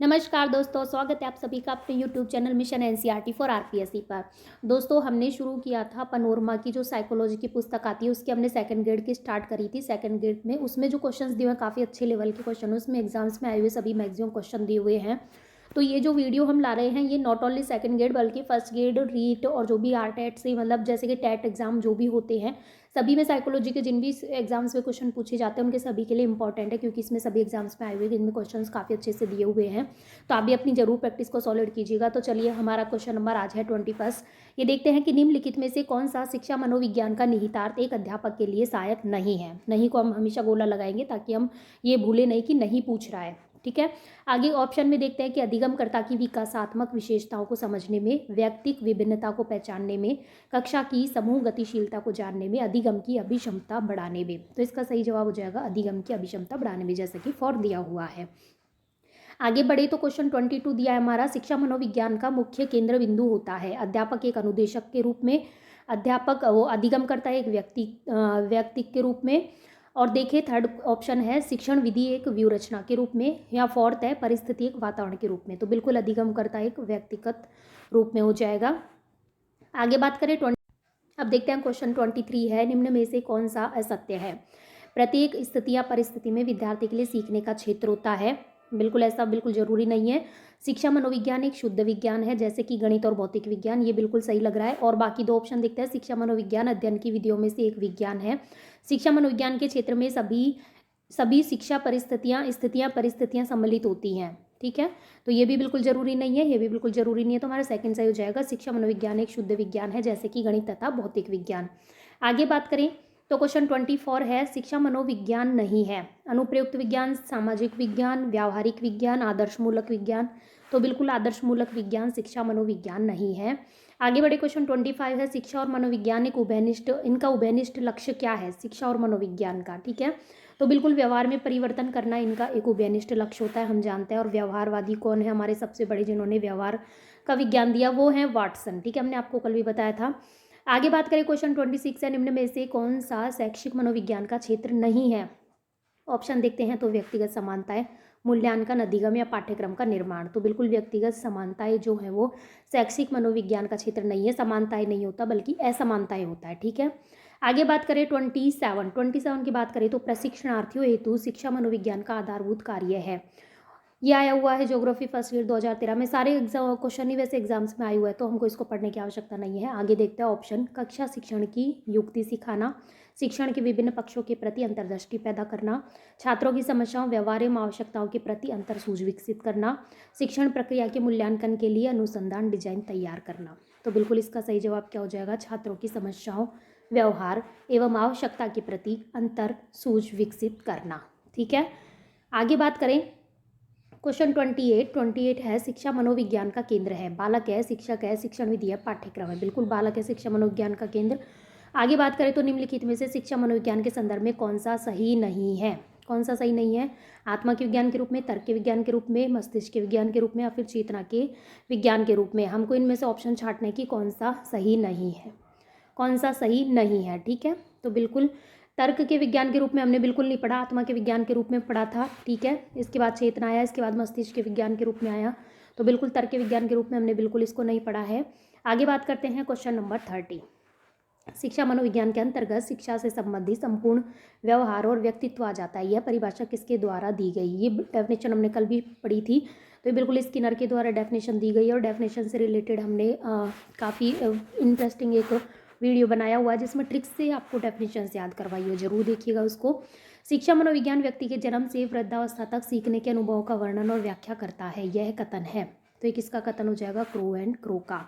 नमस्कार दोस्तों, स्वागत है आप सभी का अपने YouTube channel mission NCERT for RPSC पर। दोस्तों, हमने शुरू किया था पनोरमा की जो साइकोलॉजी की पुस्तक आती है उसकी हमने सेकंड ग्रेड की स्टार्ट करी थी। सेकंड ग्रेड में उसमें जो क्वेश्चंस दिए हुए हैं काफ़ी अच्छे लेवल के क्वेश्चन, उसमें एग्जाम्स में आए हुए सभी मैक्सिमम क्वेश्चन दिए हुए हैं। तो ये जो वीडियो हम ला रहे हैं ये नॉट ओनली सेकंड ग्रेड बल्कि फर्स्ट ग्रेड, रीट और जो भी आरटेट से मतलब जैसे कि टेट एग्जाम जो भी होते हैं सभी में साइकोलॉजी के जिन भी एग्जाम्स में क्वेश्चन पूछे जाते हैं उनके सभी के लिए इंपॉर्टेंट है, क्योंकि इसमें सभी एग्जाम्स में आए हुए इनमें क्वेश्चंस काफ़ी अच्छे से दिए हुए हैं। तो आप भी अपनी जरूर प्रैक्टिस को सॉलिड कीजिएगा। तो चलिए, हमारा क्वेश्चन नंबर आज है 21। ये देखते हैं कि निम्नलिखित में से कौन सा शिक्षा मनोविज्ञान का निहितार्थ एक अध्यापक के लिए सहायक नहीं है। नहीं को हम हमेशा गोला लगाएंगे ताकि हम ये भूले नहीं कि नहीं पूछ रहा है। ठीक है, आगे ऑप्शन में देखते हैं कि अधिगमकर्ता की विकासात्मक विशेषताओं को समझने में, व्यक्तिक विभिन्नता को पहचानने में, कक्षा की समूह गतिशीलता को जानने में, अधिगम की अभिक्षमता बढ़ाने में। तो इसका सही जवाब हो जाएगा अधिगम की अभिक्षमता बढ़ाने में, जैसे कि फॉर दिया हुआ है। आगे बढ़े तो क्वेश्चन 22 दिया है हमारा, शिक्षा मनोविज्ञान का मुख्य केंद्र बिंदु होता है अध्यापक एक अनुदेशक के रूप में, अध्यापक वो अधिगम करता है एक व्यक्ति के रूप में, और देखिए थर्ड ऑप्शन है शिक्षण विधि एक व्यूहरचना के रूप में, या फोर्थ है परिस्थिति एक वातावरण के रूप में। तो बिल्कुल अधिगम करता एक व्यक्तिगत रूप में हो जाएगा। आगे बात करें अब देखते हैं क्वेश्चन 23 है, निम्न में से कौन सा असत्य है। प्रत्येक स्थिति या परिस्थिति में विद्यार्थी के लिए सीखने का क्षेत्र होता है। बिल्कुल ऐसा बिल्कुल जरूरी नहीं है। शिक्षा मनोविज्ञान एक शुद्ध विज्ञान है, जैसे कि गणित और भौतिक विज्ञान, ये बिल्कुल सही लग रहा है। और बाकी दो ऑप्शन देखते हैं, शिक्षा मनोविज्ञान अध्ययन की विधियों में से एक विज्ञान है। शिक्षा मनोविज्ञान के क्षेत्र में सभी शिक्षा परिस्थितियां सम्मिलित होती हैं। ठीक है, तो ये भी बिल्कुल जरूरी नहीं है, ये भी बिल्कुल जरूरी नहीं है। तो हमारा सेकंड सही हो जाएगा, शिक्षा मनोविज्ञान एक शुद्ध विज्ञान है, जैसे कि गणित तथा भौतिक विज्ञान। आगे बात करें तो क्वेश्चन 24 है, शिक्षा मनोविज्ञान नहीं है अनुप्रयुक्त विज्ञान, सामाजिक विज्ञान, व्यावहारिक विज्ञान, आदर्शमूलक विज्ञान। तो बिल्कुल आदर्शमूलक विज्ञान शिक्षा मनोविज्ञान नहीं है। आगे बढ़े क्वेश्चन 25 है, शिक्षा और मनोविज्ञान एक इनका उभयनिष्ठ लक्ष्य क्या है शिक्षा और मनोविज्ञान का। ठीक है, तो बिल्कुल व्यवहार में परिवर्तन करना इनका एक उभयनिष्ठ लक्ष्य होता है, हम जानते हैं। और व्यवहारवादी कौन है हमारे सबसे बड़े जिन्होंने व्यवहार का विज्ञान दिया, वो है वाटसन। ठीक है, हमने आपको कल भी बताया था। आगे बात करें क्वेश्चन 26 है, निम्न में से कौन सा शैक्षिक मनोविज्ञान का क्षेत्र नहीं है। ऑप्शन देखते हैं तो व्यक्तिगत समानताएं, मूल्यांकन, अधिगम या पाठ्यक्रम का निर्माण। तो बिल्कुल व्यक्तिगत समानताएं जो है वो शैक्षिक मनोविज्ञान का क्षेत्र नहीं है। समानताएं नहीं होता बल्कि असमानताएं होता है। ठीक है, आगे बात करें 27 की बात करें तो प्रशिक्षणार्थियों हेतु शिक्षा मनोविज्ञान का आधारभूत कार्य है। ये आया हुआ है ज्योग्राफी फर्स्ट ईयर 2013 में। सारे एग्जाम क्वेश्चन ही वैसे एग्जाम्स में आए हुए हैं, तो हमको इसको पढ़ने की आवश्यकता नहीं है। आगे देखते हैं ऑप्शन, कक्षा शिक्षण की युक्ति सिखाना, शिक्षण के विभिन्न पक्षों के प्रति अंतर्दृष्टि पैदा करना, छात्रों की समस्याओं, व्यवहार एवं आवश्यकताओं के प्रति अंतर सूझ विकसित करना, शिक्षण प्रक्रिया के मूल्यांकन के लिए अनुसंधान डिजाइन तैयार करना। तो बिल्कुल इसका सही जवाब क्या हो जाएगा, छात्रों की समस्याओं, व्यवहार एवं आवश्यकता के प्रति अंतर सूझ विकसित करना। ठीक है, आगे बात करें क्वेश्चन 28 है, शिक्षा मनोविज्ञान का केंद्र है, बालक है, शिक्षक है, शिक्षण विधि है, पाठ्यक्रम है। बिल्कुल बालक है शिक्षा मनोविज्ञान का केंद्र। आगे बात करें तो निम्नलिखित में से शिक्षा मनोविज्ञान के संदर्भ में कौन सा सही नहीं है। कौन सा सही नहीं है, आत्मा के विज्ञान के रूप में, तर्क के विज्ञान के रूप में, मस्तिष्क के विज्ञान के रूप में, या फिर चेतना के विज्ञान के रूप में। हमको इनमें से ऑप्शन छांटने की कौन सा सही नहीं है, कौन सा सही नहीं है। ठीक है, तो बिल्कुल तर्क के विज्ञान के रूप में हमने बिल्कुल नहीं पढ़ा, आत्मा के विज्ञान के रूप में पढ़ा था। ठीक है, इसके बाद चेतना आया, इसके बाद मस्तिष्क के विज्ञान के रूप में आया। तो बिल्कुल तर्क के विज्ञान के रूप में हमने बिल्कुल इसको नहीं पढ़ा है। आगे बात करते हैं क्वेश्चन नंबर 30। शिक्षा मनोविज्ञान के अंतर्गत शिक्षा से संबंधित संपूर्ण व्यवहार और व्यक्तित्व आ जाता है। यह परिभाषा किसके द्वारा दी गई, ये डेफिनेशन हमने कल भी पढ़ी थी। तो बिल्कुल स्किनर के द्वारा डेफिनेशन दी गई है, और डेफिनेशन से रिलेटेड हमने काफ़ी इंटरेस्टिंग एक वीडियो बनाया हुआ है जिसमें ट्रिक्स से आपको डेफिनेशन याद करवाई हो, जरूर देखिएगा उसको। शिक्षा मनोविज्ञान व्यक्ति के जन्म से वृद्धावस्था तक सीखने के अनुभव का वर्णन और व्याख्या करता है, यह कथन है। तो ये किसका कथन हो जाएगा, क्रो एंड क्रो का।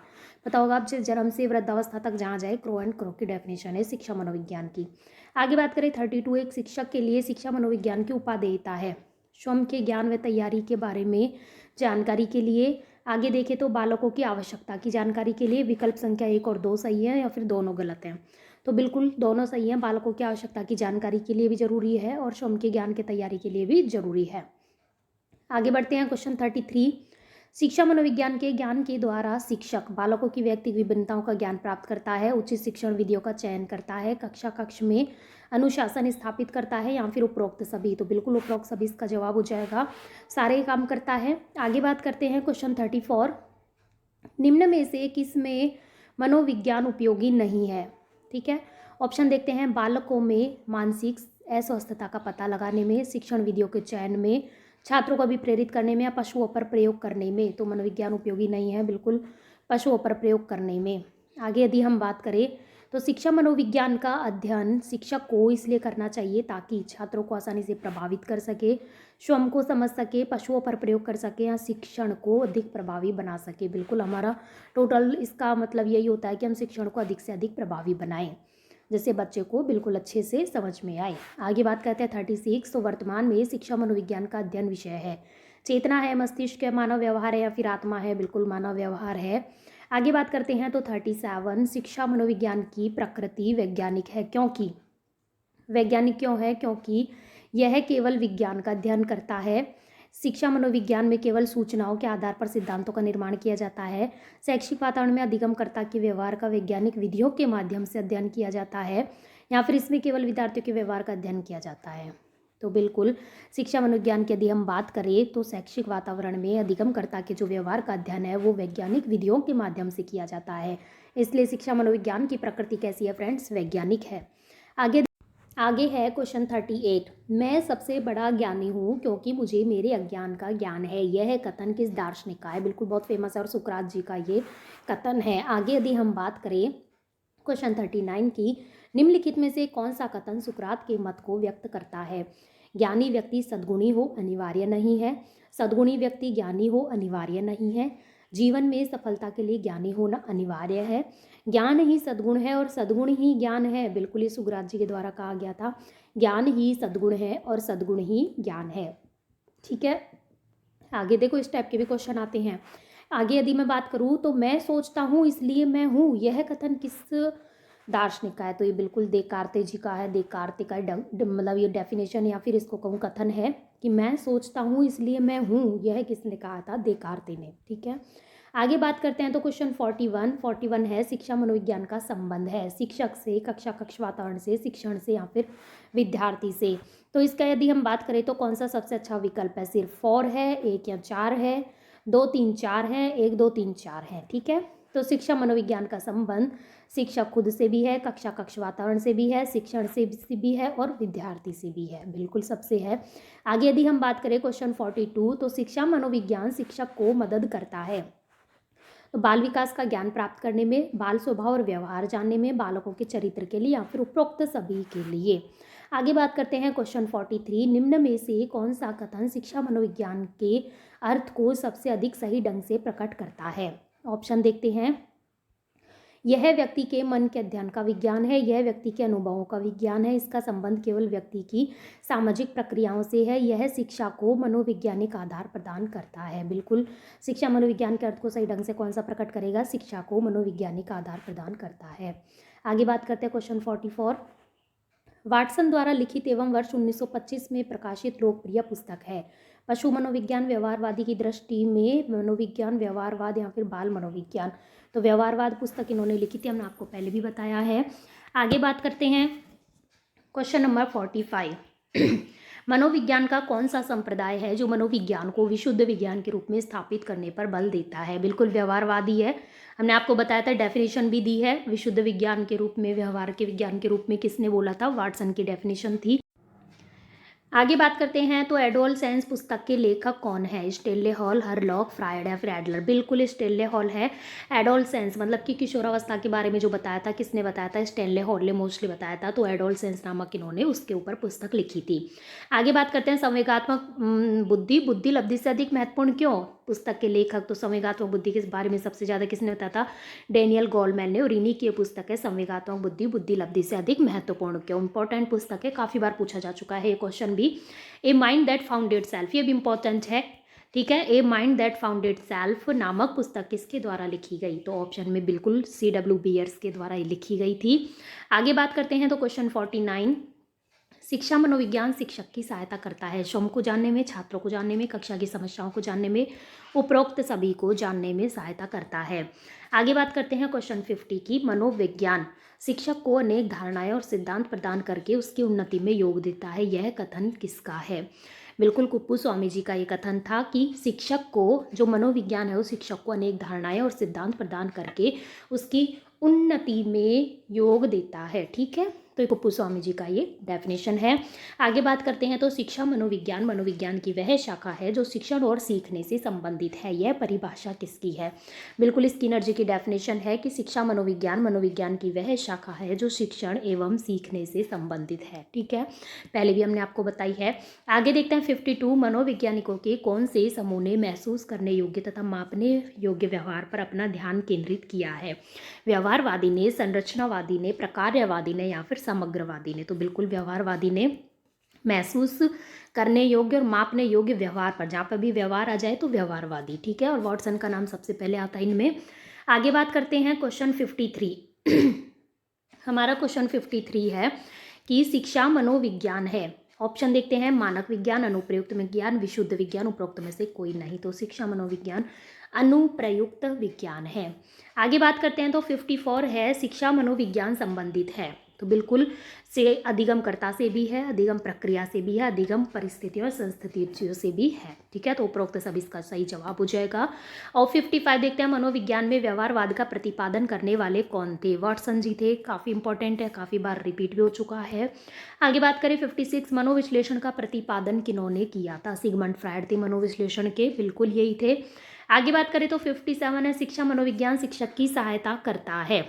पता होगा आप, जन्म से वृद्धावस्था तक जहाँ जाए, क्रो एंड क्रो की डेफिनेशन है शिक्षा मनोविज्ञान की। आगे बात करें 32, एक शिक्षक के लिए शिक्षा मनोविज्ञान की उपादेयता है, स्वयं के ज्ञान व तैयारी के बारे में जानकारी के लिए। आगे देखें तो बालकों की आवश्यकता की जानकारी के लिए। विकल्प संख्या 1 और 2 सही है, या फिर दोनों गलत हैं। तो बिल्कुल दोनों सही हैं, बालकों की आवश्यकता की जानकारी के लिए भी जरूरी है और स्वयं के ज्ञान की तैयारी के लिए भी जरूरी है। आगे बढ़ते हैं क्वेश्चन 33। शिक्षा मनोविज्ञान के ज्ञान के द्वारा शिक्षक बालकों की व्यक्तिगत विभिन्नताओं का ज्ञान प्राप्त करता है, उचित शिक्षण विधियों का चयन करता है, कक्ष में अनुशासन स्थापित करता है, या फिर उपरोक्त सभी। तो बिल्कुल उपरोक्त सभी इसका जवाब हो जाएगा, सारे काम करता है। आगे बात करते हैं क्वेश्चन 34। निम्न में से किस में मनोविज्ञान उपयोगी नहीं है? ठीक है, ऑप्शन देखते हैं। बालकों में मानसिक अस्वस्थता का पता लगाने में, शिक्षण विधियों के चयन में, छात्रों को भी प्रेरित करने में, या पशुओं पर प्रयोग करने में। तो मनोविज्ञान उपयोगी नहीं है बिल्कुल पशुओं पर प्रयोग करने में। आगे यदि हम बात करें तो शिक्षा मनोविज्ञान का अध्ययन शिक्षक को इसलिए करना चाहिए ताकि छात्रों को आसानी से प्रभावित कर सके, स्वयं को समझ सके, पशुओं पर प्रयोग कर सके, या शिक्षण को अधिक प्रभावी बना सके। बिल्कुल हमारा टोटल इसका मतलब यही होता है कि हम शिक्षण को अधिक से अधिक प्रभावी बनाएं, जिससे बच्चे को बिल्कुल अच्छे से समझ में आए। आगे बात करते हैं 36। तो वर्तमान में शिक्षा मनोविज्ञान का अध्ययन विषय है। चेतना है, मस्तिष्क है, मानव व्यवहार है, या फिर आत्मा है? बिल्कुल मानव व्यवहार है। आगे बात करते हैं तो 37। शिक्षा मनोविज्ञान की प्रकृति वैज्ञानिक है क्योंकि, वैज्ञानिक क्यों है? क्योंकि यह केवल विज्ञान का अध्ययन करता है। शिक्षा मनोविज्ञान में केवल सूचनाओं के आधार पर सिद्धांतों का निर्माण किया जाता है। शैक्षिक वातावरण में अधिगमकर्ता के व्यवहार का वैज्ञानिक विधियों के माध्यम से अध्ययन किया जाता है, या फिर इसमें केवल विद्यार्थियों के व्यवहार का अध्ययन किया जाता है? तो बिल्कुल शिक्षा मनोविज्ञान की यदि हम बात करें तो शैक्षिक वातावरण में अधिगमकर्ता के जो व्यवहार का अध्ययन है वो वैज्ञानिक विधियों के माध्यम से किया जाता है। इसलिए शिक्षा मनोविज्ञान की प्रकृति कैसी है फ्रेंड्स? वैज्ञानिक है। आगे है क्वेश्चन 38। मैं सबसे बड़ा ज्ञानी हूँ क्योंकि मुझे मेरे अज्ञान का ज्ञान है। यह कथन किस दार्शनिक का है? बिल्कुल बहुत फेमस है और सुकरात जी का ये कथन है। आगे यदि हम बात करें क्वेश्चन 39 की, निम्नलिखित में से कौन सा कथन सुकरात के मत को व्यक्त करता है? ज्ञानी व्यक्ति सद्गुणी हो अनिवार्य नहीं है, सद्गुणी व्यक्ति ज्ञानी हो अनिवार्य नहीं है, जीवन में सफलता के लिए ज्ञानी होना अनिवार्य है, ज्ञान ही सद्गुण है और सद्गुण ही ज्ञान है। बिल्कुल ये सुकरात जी के द्वारा कहा गया था, ज्ञान ही सद्गुण है और सद्गुण ही ज्ञान है। ठीक है, आगे देखो इस टाइप के भी क्वेश्चन आते हैं। आगे यदि मैं बात करूँ तो मैं सोचता हूँ इसलिए मैं हूँ, यह कथन किस दार्शनिक का है? तो ये बिल्कुल देकार्ते जी का है। देकार्ते का मतलब ये डेफिनेशन या फिर इसको कहूँ कथन है कि मैं सोचता हूँ इसलिए मैं हूँ, यह किसने कहा था? देकार्ते ने। ठीक है, आगे बात करते हैं तो क्वेश्चन 41 है, शिक्षा मनोविज्ञान का संबंध है शिक्षक से, कक्ष वातावरण से, शिक्षण से, या फिर विद्यार्थी से। तो इसका यदि हम बात करें तो कौन सा सबसे अच्छा विकल्प है? सिर्फ 4 है, 1 या 4 है, 2 3 4 है, 1 2 3 4 है। ठीक है, तो शिक्षा मनोविज्ञान का संबंध शिक्षक खुद से भी है, कक्ष वातावरण से भी है, शिक्षण से भी है और विद्यार्थी से भी है। बिल्कुल सबसे है। आगे यदि हम बात करें क्वेश्चन 42, तो शिक्षा मनोविज्ञान शिक्षक को मदद करता है तो बाल विकास का ज्ञान प्राप्त करने में, बाल स्वभाव और व्यवहार जानने में, बालकों के चरित्र के लिए, या फिर उपरोक्त सभी के लिए। आगे बात करते हैं क्वेश्चन 43, निम्न में से कौन सा कथन शिक्षा मनोविज्ञान के अर्थ को सबसे अधिक सही ढंग से प्रकट करता है? ऑप्शन देखते हैं। यह व्यक्ति के मन के अध्ययन का विज्ञान है, यह व्यक्ति के अनुभवों का विज्ञान है, इसका संबंध केवल व्यक्ति की सामाजिक प्रक्रियाओं से है, यह शिक्षा को मनोवैज्ञानिक आधार प्रदान करता है। बिल्कुल शिक्षा मनोविज्ञान के अर्थ को सही ढंग से कौन सा प्रकट करेगा? शिक्षा को मनोवैज्ञानिक आधार प्रदान करता है। आगे बात करते हैं क्वेश्चन 44, वाटसन द्वारा लिखित एवं वर्ष 1925 में प्रकाशित लोकप्रिय पुस्तक है। पशु मनोविज्ञान व्यवहारवादी की दृष्टि में मनोविज्ञान व्यवहारवाद या फिर बाल मनोविज्ञान। तो व्यवहारवाद पुस्तक इन्होंने लिखी थी, हमने आपको पहले भी बताया है। आगे बात करते हैं क्वेश्चन नंबर 45, मनोविज्ञान का कौन सा संप्रदाय है जो मनोविज्ञान को विशुद्ध विज्ञान के रूप में स्थापित करने पर बल देता है? बिल्कुल व्यवहारवादी है। हमने आपको बताया था, डेफिनेशन भी दी है विशुद्ध विज्ञान के रूप में, व्यवहार के विज्ञान के रूप में किसने बोला था? वाटसन की डेफिनेशन थी। आगे बात करते हैं तो एडोलसेंस पुस्तक के लेखक कौन है? स्टेनले हॉल, हरलॉक, फ्रायड या फिर एडलर? बिल्कुल स्टेनले हॉल है। एडोलसेंस मतलब कि किशोरावस्था के बारे में जो बताया था, किसने बताया था? स्टेनले हॉल ने मोस्टली बताया था। तो एडोलसेंस नामक इन्होंने उसके ऊपर पुस्तक लिखी थी। आगे बात करते हैं संवेगात्मक बुद्धि, बुद्धि लब्धि से अधिक महत्वपूर्ण क्यों? पुस्तक के लेखक तो संवेगात्मक बुद्धि के बारे में सबसे ज़्यादा किसने बताया था? डेनियल गोलमैन ने। और इन्हीं की पुस्तक है संवेगात्मक बुद्धि, बुद्धि लब्धि से अधिक महत्वपूर्ण क्यों। इंपॉर्टेंट पुस्तक है, काफ़ी बार पूछा जा चुका है ये क्वेश्चन भी। A mind that found it self, ये भी इंपॉर्टेंट है। ठीक है, a mind that found it self नामक पुस्तक किसके द्वारा लिखी गई? तो ऑप्शन में बिल्कुल C.W. बियर्स के द्वारा लिखी गई थी। आगे बात करते हैं तो क्वेश्चन 49, शिक्षा मनोविज्ञान शिक्षक की सहायता करता है स्वयं को जानने में, छात्रों को जानने में, कक्षा की समस्याओं को जानने में, उपरोक्त सभी को जानने में सहायता करता है। आगे बात करते हैं क्वेश्चन 50 की। मनोविज्ञान शिक्षक को अनेक धारणाएं और सिद्धांत प्रदान करके उसकी उन्नति में योग देता है। यह कथन किसका है? बिल्कुल कुप्पू स्वामी जी का ये कथन था कि शिक्षक को, जो मनोविज्ञान है, वो शिक्षक को अनेक धारणाएं और सिद्धांत प्रदान करके उसकी उन्नति में योग देता है। ठीक है, तो ये कुप्पू स्वामी जी का ये डेफिनेशन है। आगे बात करते हैं तो शिक्षा मनोविज्ञान मनोविज्ञान की वह शाखा है जो शिक्षण और सीखने से संबंधित है। यह परिभाषा किसकी है? बिल्कुल स्किनर जी की डेफिनेशन है कि शिक्षा मनोविज्ञान मनोविज्ञान की वह शाखा है जो शिक्षण एवं सीखने से संबंधित है। ठीक है, पहले भी हमने आपको बताई है। आगे देखते हैं 52। मनोवैज्ञानिकों के कौन से समूह ने महसूस करने योग्य तथा मापने योग्य व्यवहार पर अपना ध्यान केंद्रित किया है? व्यवहारवादी ने, संरचनावादी ने, प्रकार्यवादी ने या फिर समग्रवादी ने? तो बिल्कुल व्यवहारवादी ने महसूस करने योग्य और मापने योग्य व्यवहार पर, जहाँ पर भी व्यवहार आ जाए तो व्यवहारवादी। ठीक है, और वॉटसन का नाम सबसे पहले आता है इनमें। आगे बात करते हैं क्वेश्चन 53। हमारा क्वेश्चन 53 है कि शिक्षा मनोविज्ञान है। ऑप्शन देखते हैं, मानक विज्ञान, अनुप्रयुक्त विज्ञान, विशुद्ध विज्ञान, उपरोक्त में से कोई नहीं। तो शिक्षा मनोविज्ञान अनुप्रयुक्त विज्ञान है। आगे बात करते हैं तो 54 है, शिक्षा मनोविज्ञान संबंधित है। तो बिल्कुल से अधिगमकर्ता से भी है, अधिगम प्रक्रिया से भी है, अधिगम परिस्थितियों और संस्थितियों से भी है। ठीक है, तो उपरोक्त सब इसका सही जवाब हो जाएगा। और 55 देखते हैं, मनोविज्ञान में व्यवहारवाद का प्रतिपादन करने वाले कौन थे? वॉटसन जी थे, काफ़ी इंपॉर्टेंट है, काफ़ी बार रिपीट भी हो चुका है। आगे बात करें 56, मनोविश्लेषण का प्रतिपादन किन्होंने किया था? सिगमंड फ्रायड थे मनोविश्लेषण के, बिल्कुल यही थे। आगे बात करें तो 57 है, शिक्षा मनोविज्ञान शिक्षक की सहायता करता है।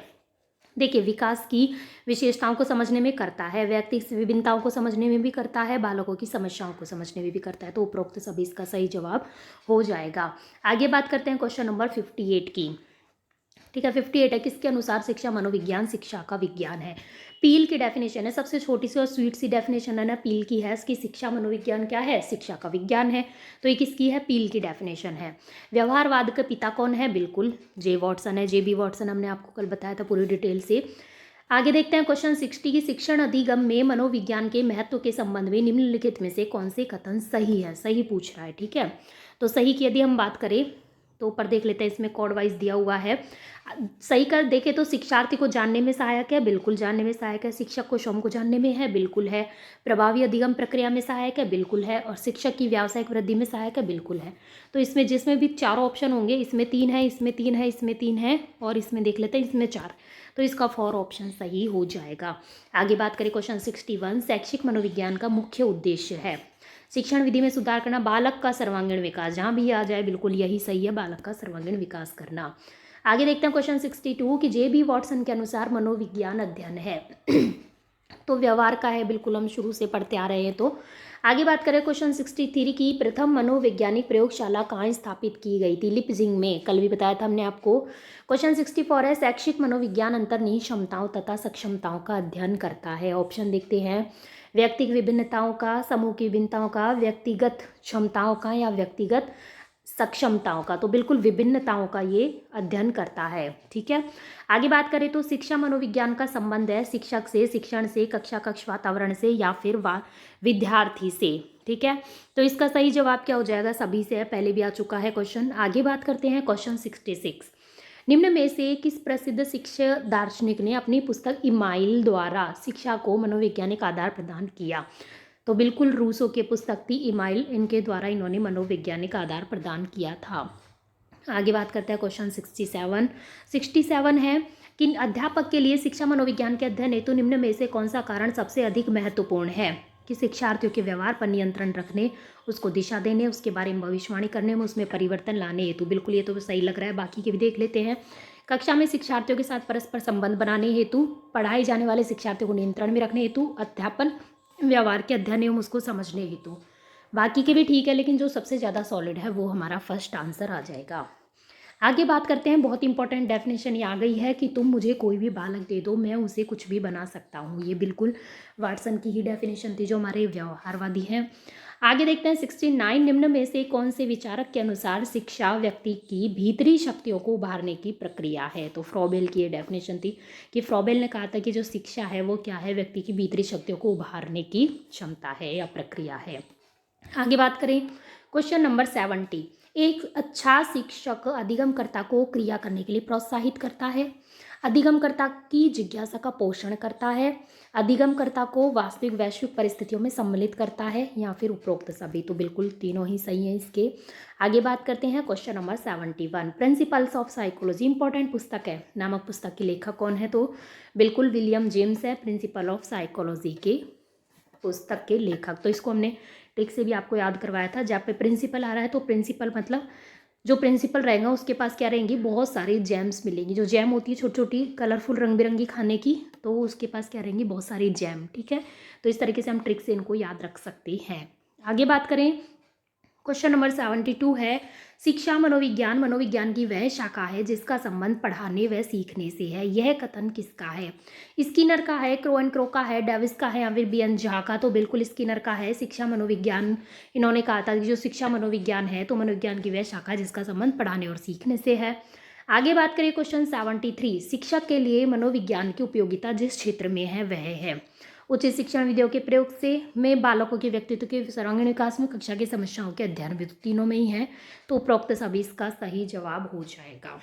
देखिए, विकास की विशेषताओं को समझने में करता है, व्यक्ति विभिन्नताओं को समझने में भी करता है, बालकों की समस्याओं को समझने में भी करता है। तो उपरोक्त सभी इसका सही जवाब हो जाएगा। आगे बात करते हैं क्वेश्चन नंबर 58 की। ठीक है, 58 है, किसके अनुसार शिक्षा मनोविज्ञान शिक्षा का विज्ञान है? पील की डेफिनेशन है, सबसे छोटी सी और स्वीट सी डेफिनेशन है ना पील की है, इसकी शिक्षा मनोविज्ञान क्या है? शिक्षा का विज्ञान है। तो ये किसकी है? पील की डेफिनेशन है। व्यवहारवाद का पिता कौन है? बिल्कुल जे वॉटसन है, जे बी वॉटसन, हमने आपको कल बताया था पूरी डिटेल से। आगे देखते हैं क्वेश्चन 60 की, शिक्षण अधिगम में मनोविज्ञान के महत्व के संबंध में निम्नलिखित में से कौन से कथन सही है? सही पूछ रहा है। ठीक है, तो सही की यदि हम बात करें तो ऊपर देख लेते हैं, इसमें कोड वाइज दिया हुआ है। सही कर देखें तो शिक्षार्थी को जानने में सहायक है, बिल्कुल जानने में सहायक है। शिक्षक को स्वयं को जानने में है, बिल्कुल है। प्रभावी अधिगम प्रक्रिया में सहायक है, बिल्कुल है। और शिक्षक की व्यावसायिक वृद्धि में सहायक है, बिल्कुल है। तो इसमें जिसमें भी चारों ऑप्शन होंगे, इसमें 3 है, इसमें 3 है, इसमें 3 है, और इसमें देख लेते हैं इसमें 4, तो इसका 4 ऑप्शन सही हो जाएगा। आगे बात करें क्वेश्चन 61, शैक्षिक मनोविज्ञान का मुख्य उद्देश्य है शिक्षण विधि में सुधार करना, बालक का सर्वांगीण विकास। जहाँ भी आ जाए बिल्कुल यही सही है, बालक का सर्वांगीण विकास करना। आगे देखते हैं क्वेश्चन 62 कि जे बी वॉटसन के अनुसार मनोविज्ञान अध्ययन है तो व्यवहार का है, बिल्कुल हम शुरू से पढ़ते आ रहे हैं। तो आगे बात करें क्वेश्चन 63 की, प्रथम मनोवैज्ञानिक प्रयोगशाला कहाँ स्थापित की गई थी? लिपजिंग में, कल भी बताया था हमने आपको। क्वेश्चन 64 है, शैक्षिक मनोविज्ञान अंतर्निहित क्षमताओं तथा सक्षमताओं का अध्ययन करता है। ऑप्शन देखते हैं, व्यक्तिगत विभिन्नताओं का, समूह की विभिन्नताओं का, व्यक्तिगत क्षमताओं का, या व्यक्तिगत सक्षमताओं का। तो बिल्कुल विभिन्नताओं का ये अध्ययन करता है। ठीक है, आगे बात करें तो शिक्षा मनोविज्ञान का संबंध है शिक्षक से, शिक्षण से, कक्षा कक्ष वातावरण से, या फिर विद्यार्थी से। ठीक है, तो इसका सही जवाब क्या हो जाएगा? सभी से है, पहले भी आ चुका है क्वेश्चन। आगे बात करते हैं क्वेश्चन 66, निम्न में से किस प्रसिद्ध शिक्षा दार्शनिक ने अपनी पुस्तक इमाइल द्वारा शिक्षा को मनोवैज्ञानिक आधार प्रदान किया? तो बिल्कुल रूसो की पुस्तक थी इमाइल, इनके द्वारा इन्होंने मनोवैज्ञानिक आधार प्रदान किया था। आगे बात करते हैं क्वेश्चन 67 है कि अध्यापक के लिए शिक्षा मनोविज्ञान के अध्ययन हेतु निम्न में से कौन सा कारण सबसे अधिक महत्वपूर्ण है? कि शिक्षार्थियों के व्यवहार पर नियंत्रण रखने, उसको दिशा देने, उसके बारे में भविष्यवाणी करने में, उसमें परिवर्तन लाने हेतु। बिल्कुल ये तो सही लग रहा है, बाकी के भी देख लेते हैं। कक्षा में शिक्षार्थियों के साथ परस्पर संबंध बनाने हेतु, पढ़ाए जाने वाले शिक्षार्थियों को नियंत्रण में रखने हेतु, अध्यापन व्यवहार के अध्ययन एवं उसको समझने हेतु। बाकी के भी ठीक है, लेकिन जो सबसे ज़्यादा सॉलिड है वो हमारा फर्स्ट आंसर आ जाएगा। आगे बात करते हैं, बहुत इंपॉर्टेंट डेफिनेशन ये आ गई है कि तुम मुझे कोई भी बालक दे दो, मैं उसे कुछ भी बना सकता हूँ। ये बिल्कुल वाटसन की ही डेफिनेशन थी, जो हमारे व्यवहारवादी हैं। आगे देखते हैं 69, निम्न में से कौन से विचारक के अनुसार शिक्षा व्यक्ति की भीतरी शक्तियों को उभारने की प्रक्रिया है। तो फ्रॉबेल की ये डेफिनेशन थी कि फ्रॉबेल ने कहा था कि जो शिक्षा है वो क्या है, व्यक्ति की भीतरी शक्तियों को उभारने की क्षमता है या प्रक्रिया है। आगे बात करें क्वेश्चन नंबर 70, एक अच्छा शिक्षक अधिगमकर्ता को क्रिया करने के लिए प्रोत्साहित करता है, अधिगमकर्ता की जिज्ञासा का पोषण करता है, अधिगमकर्ता को वास्तविक वैश्विक परिस्थितियों में सम्मिलित करता है, या फिर उपरोक्त सभी। तो बिल्कुल तीनों ही सही है इसके। आगे बात करते हैं question number 71, principles of psychology important पुस्तक है नामक पुस्तक के लेखक कौन है। तो बिल्कुल विलियम जेम्स है प्रिंसिपल ऑफ साइकोलॉजी के पुस्तक के लेखक। तो इसको हमने ट्रिक से भी आपको याद करवाया था। जहाँ पे प्रिंसिपल आ रहा है तो प्रिंसिपल मतलब जो प्रिंसिपल रहेगा उसके पास क्या रहेंगी, बहुत सारी जैम्स मिलेंगी। जो जैम होती है छोटी छोटी कलरफुल रंग बिरंगी खाने की, तो उसके पास क्या रहेंगी, बहुत सारी जैम। ठीक है, तो इस तरीके से हम ट्रिक से इनको याद रख सकते हैं। आगे बात करें क्वेश्चन नंबर 72 है, शिक्षा मनोविज्ञान मनोविज्ञान की वह शाखा है जिसका संबंध पढ़ाने व सीखने से है। यह कथन किसका है, स्किनर का है, क्रो एंड क्रो का है, डेविस का है, या फिर बी एन झा का। तो बिल्कुल स्किनर का है। शिक्षा मनोविज्ञान, इन्होंने कहा था कि जो शिक्षा मनोविज्ञान है तो मनोविज्ञान की वह शाखा है जिसका संबंध पढ़ाने और सीखने से है। आगे बात करें क्वेश्चन 73, शिक्षक के लिए मनोविज्ञान की उपयोगिता जिस क्षेत्र में है वह है। उच्च शिक्षण विधियों के प्रयोग से में बालकों के व्यक्तित्व के सर्वांगीण विकास में, कक्षा की समस्याओं के अध्ययन में, तो तीनों में ही है। तो उपरोक्त सभी इसका सही जवाब हो जाएगा।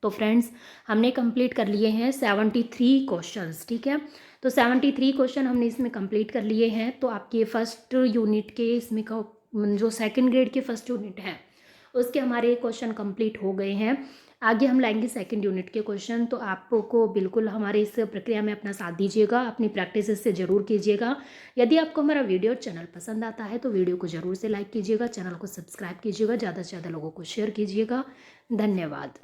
तो फ्रेंड्स हमने कंप्लीट कर लिए हैं 73 क्वेश्चंस। ठीक है, तो 73 क्वेश्चन हमने इसमें कंप्लीट कर लिए हैं। तो आपके फर्स्ट यूनिट के इसमें का जो सेकंड ग्रेड के फर्स्ट यूनिट है उसके हमारे क्वेश्चन कंप्लीट हो गए हैं। आगे हम लाएंगे सेकंड यूनिट के क्वेश्चन। तो आपको बिल्कुल हमारे इस प्रक्रिया में अपना साथ दीजिएगा, अपनी प्रैक्टिस इससे ज़रूर कीजिएगा। यदि आपको हमारा वीडियो चैनल पसंद आता है तो वीडियो को ज़रूर से लाइक कीजिएगा, चैनल को सब्सक्राइब कीजिएगा, ज़्यादा से ज़्यादा लोगों को शेयर कीजिएगा। धन्यवाद।